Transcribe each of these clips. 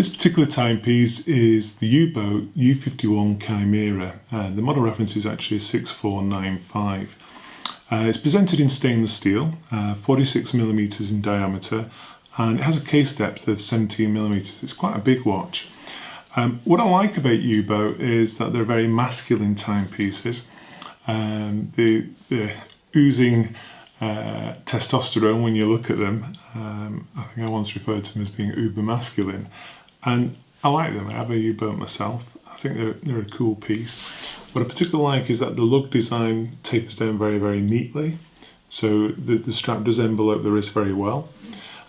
This particular timepiece is the U-Boat U-51 Chimera. The model reference is actually 6495. It's presented in stainless steel, 46mm in diameter, and it has a case depth of 17mm. It's quite a big watch. What I like about U-Boat is that they're very masculine timepieces. They're oozing testosterone when you look at them. I think I once referred to them as being uber masculine, and I like them. I have a U-Boat myself. I think they're a cool piece. What I particularly like is that the lug design tapers down very, very neatly, so the strap does envelope the wrist very well.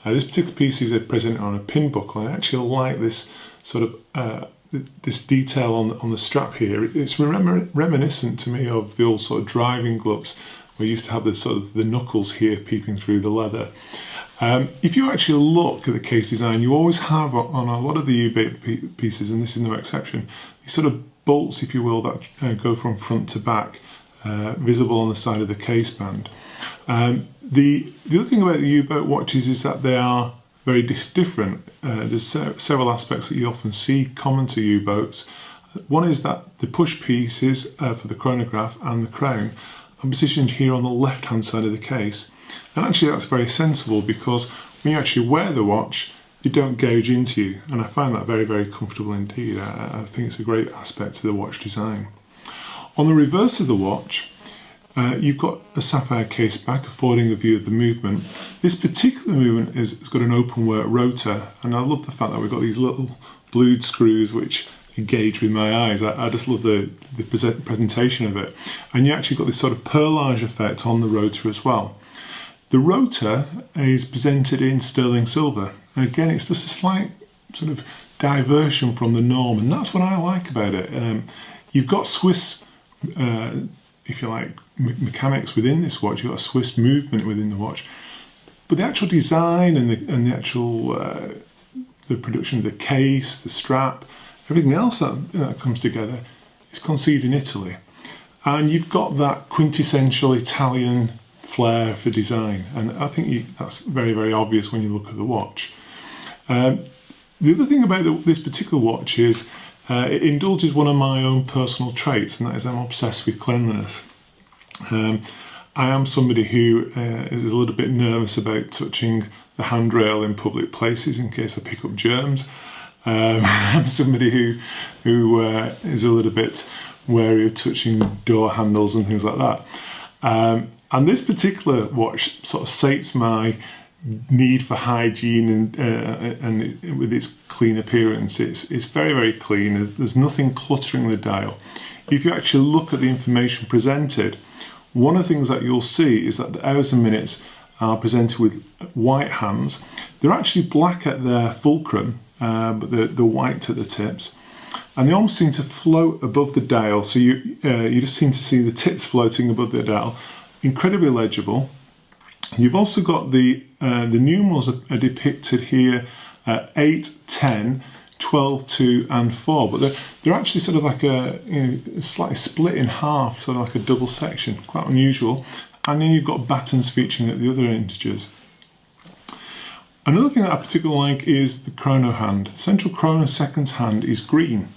This particular piece is presented on a pin buckle. I actually like this sort of this detail on the strap here. It's reminiscent to me of the old sort of driving gloves, where you used to have the sort of the knuckles here peeping through the leather. If you actually look at the case design, you always have on a lot of the U-Boat pieces, and this is no exception, these sort of bolts, if you will, that go from front to back, visible on the side of the case band. The other thing about the U-Boat watches is that they are very different. There's several aspects that you often see common to U-Boats. One is that the push pieces for the chronograph and the crown are positioned here on the left hand side of the case, and actually that's very sensible, because when you actually wear the watch you don't gouge into you, and I find that very, very comfortable indeed. I think it's a great aspect to the watch design. On the reverse of the watch, you've got a sapphire case back affording a view of the movement. This particular movement has got an open work rotor, and I love the fact that we've got these little blued screws which engage with my eyes. I just love the presentation of it. And you actually got this sort of perlage effect on the rotor as well. The rotor is presented in sterling silver, and again it's just a slight sort of diversion from the norm, and that's what I like about it. You've got Swiss, if you like, mechanics within this watch. You've got a Swiss movement within the watch, but the actual design and the actual the production of the case, the strap, everything else that comes together is conceived in Italy. And you've got that quintessential Italian flair for design, and I think that's very, very obvious when you look at the watch. The other thing about this particular watch is it indulges one of my own personal traits, and that is I'm obsessed with cleanliness. I am somebody who is a little bit nervous about touching the handrail in public places in case I pick up germs. I'm somebody who is a little bit wary of touching door handles and things like that. And this particular watch sort of sates my need for hygiene, and with its clean appearance, it's very, very clean. There's nothing cluttering the dial. If you actually look at the information presented, one of the things that you'll see is that the hours and minutes are presented with white hands. They're actually black at their fulcrum, but they're white at the tips, and they almost seem to float above the dial. So you just seem to see the tips floating above the dial. Incredibly legible. You've also got the numerals are depicted here: 8, 10, 12, 2, and 4. But they're actually sort of like slightly split in half, sort of like a double section. Quite unusual. And then you've got battens featuring at the other integers. Another thing that I particularly like is the chrono hand. Central chrono seconds hand is green,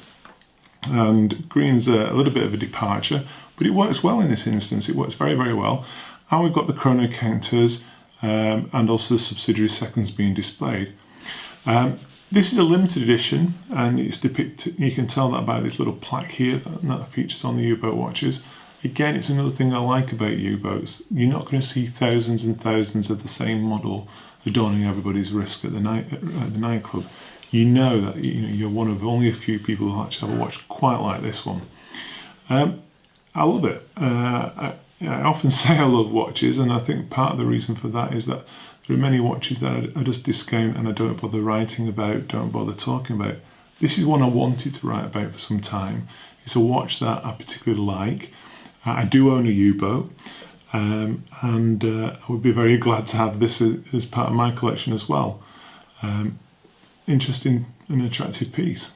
and green's a little bit of a departure, but it works well in this instance. It works very, very well. And we've got the chrono counters and also the subsidiary seconds being displayed. This is a limited edition, and it's depicted. You can tell that by this little plaque here that features on the U-Boat watches. Again, it's another thing I like about U-Boats. You're not going to see thousands and thousands of the same model adorning everybody's wrist at the nightclub. You know that you're one of only a few people who actually have a watch quite like this one. I love it. I often say I love watches, and I think part of the reason for that is that there are many watches that I just discount and I don't bother writing about, don't bother talking about. This is one I wanted to write about for some time. It's a watch that I particularly like. I do own a U-Boat, and I would be very glad to have this as part of my collection as well. Interesting and attractive piece.